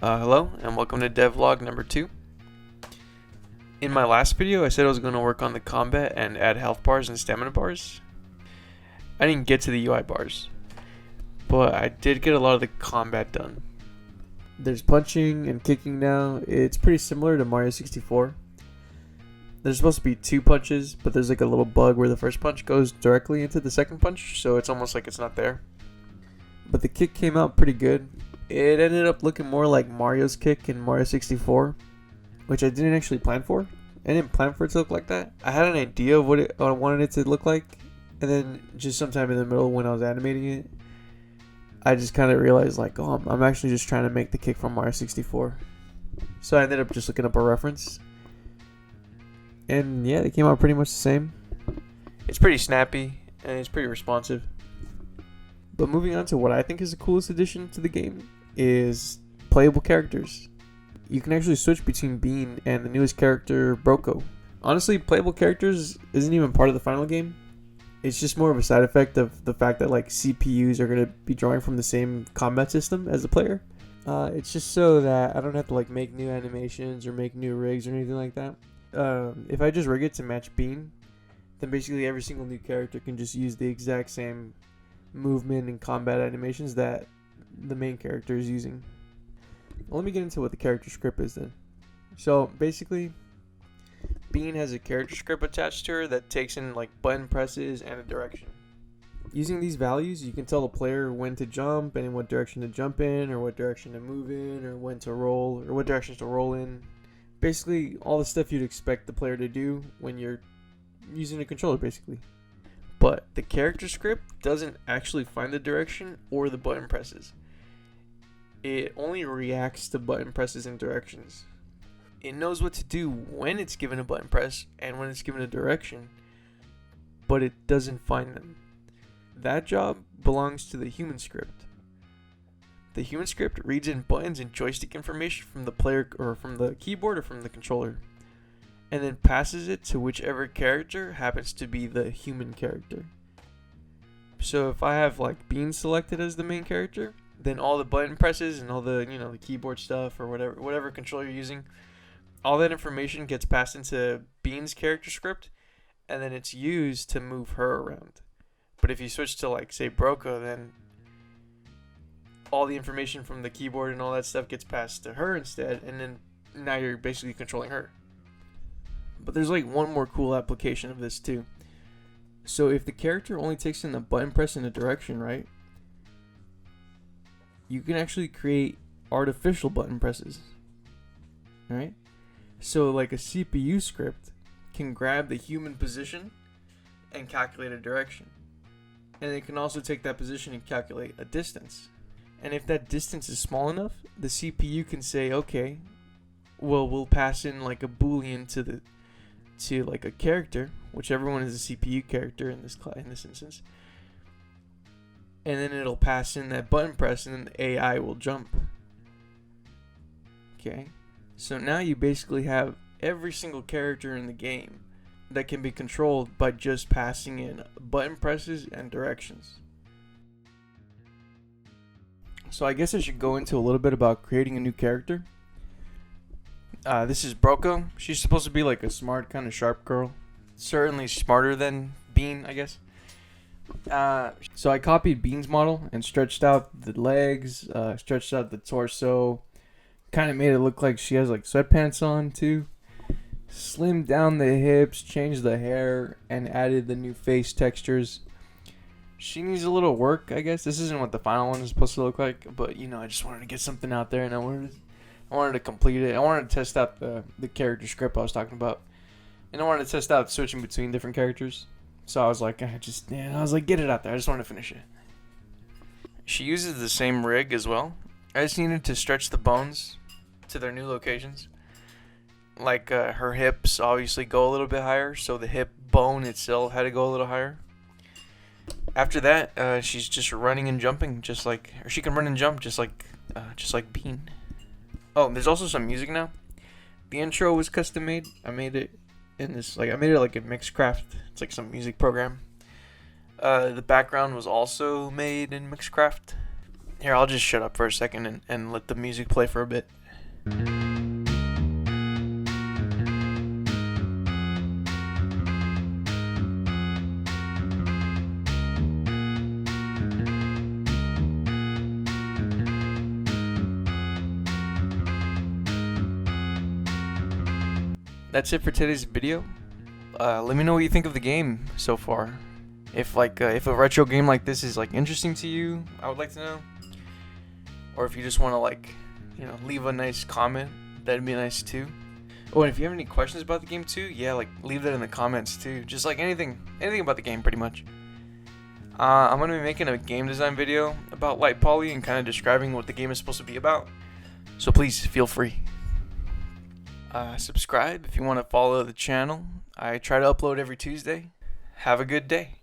Hello and welcome to devlog number 2. In my last video I said I was going to work on the combat and add health bars and stamina bars. I didn't get to the UI bars, but I did get a lot of the combat done. There's punching and kicking now. It's pretty similar to Mario 64. There's supposed to be 2 punches, but there's like a little bug where the first punch goes directly into the second punch, so it's almost like it's not there. But the kick came out pretty good. It ended up looking more like Mario's kick in Mario 64, which I didn't actually plan for. I didn't plan for it to look like that. I had an idea of what I wanted it to look like, and then just sometime in the middle when I was animating it, I just kind of realized like, oh, I'm actually just trying to make the kick from Mario 64. So I ended up just looking up a reference, and yeah, they came out pretty much the same. It's pretty snappy, and it's pretty responsive. But moving on to what I think is the coolest addition to the game is playable characters. You can actually switch between Bean and the newest character, Broco. Honestly, playable characters isn't even part of the final game. It's just more of a side effect of the fact that like CPUs are going to be drawing from the same combat system as the player. It's just so that I don't have to like make new animations or make new rigs or anything like that. If I just rig it to match Bean, then basically every single new character can just use the exact same movement and combat animations that the main character is using. Let me get into what the character script is then. So basically, Bean has a character script attached to her that takes in like button presses and a direction. Using these values, you can tell the player when to jump and in what direction to jump in, or what direction to move in, or when to roll, or what directions to roll in. Basically, all the stuff you'd expect the player to do when you're using a controller, basically. But the character script doesn't actually find the direction or the button presses. It only reacts to button presses and directions. It knows what to do when it's given a button press and when it's given a direction, but it doesn't find them. That job belongs to the human script. The human script reads in buttons and joystick information from the player or from the keyboard or from the controller, and then passes it to whichever character happens to be the human character. So if I have like Bean selected as the main character, then all the button presses and all the the keyboard stuff or whatever controller you're using, all that information gets passed into Bean's character script, and then it's used to move her around. But if you switch to like say Broco, then all the information from the keyboard and all that stuff gets passed to her instead, and then now you're basically controlling her. But there's like one more cool application of this too. So if the character only takes in the button press in a direction, right? You can actually create artificial button presses. Right? So like a CPU script can grab the human position and calculate a direction. And it can also take that position and calculate a distance. And if that distance is small enough, the CPU can say, okay, well, we'll pass in like a boolean to like a character, whichever one is a CPU character in this instance, and then it'll pass in that button press, and then the AI will jump. Okay, so now you basically have every single character in the game that can be controlled by just passing in button presses and directions. So I guess I should go into a little bit about creating a new character. This is Broco. She's supposed to be like a smart, kind of sharp girl. Certainly smarter than Bean, I guess. So I copied Bean's model and stretched out the legs, stretched out the torso, kind of made it look like she has like sweatpants on too. Slimmed down the hips, changed the hair, and added the new face textures. She needs a little work, I guess. This isn't what the final one is supposed to look like, but I just wanted to get something out there, and I wanted to complete it. I wanted to test out the character script I was talking about. And I wanted to test out switching between different characters. So I was like, get it out there. I just wanted to finish it. She uses the same rig as well. I just needed to stretch the bones to their new locations. Like her hips obviously go a little bit higher, so the hip bone itself had to go a little higher. After that, she's just running and jumping, or she can run and jump just like Bean. Oh, there's also some music now. The intro was custom made. I made it in Mixcraft. It's like some music program. The background was also made in Mixcraft. Here, I'll just shut up for a second and let the music play for a bit. That's it for today's video. Let me know what you think of the game so far. If a retro game like this is like interesting to you, I would like to know. Or if you just want to leave a nice comment, that'd be nice too. Oh, and if you have any questions about the game too, yeah, leave that in the comments too. Just anything about the game, pretty much. I'm gonna be making a game design video about Light Poly and kind of describing what the game is supposed to be about. So please feel free. Subscribe if you want to follow the channel. I try to upload every Tuesday. Have a good day.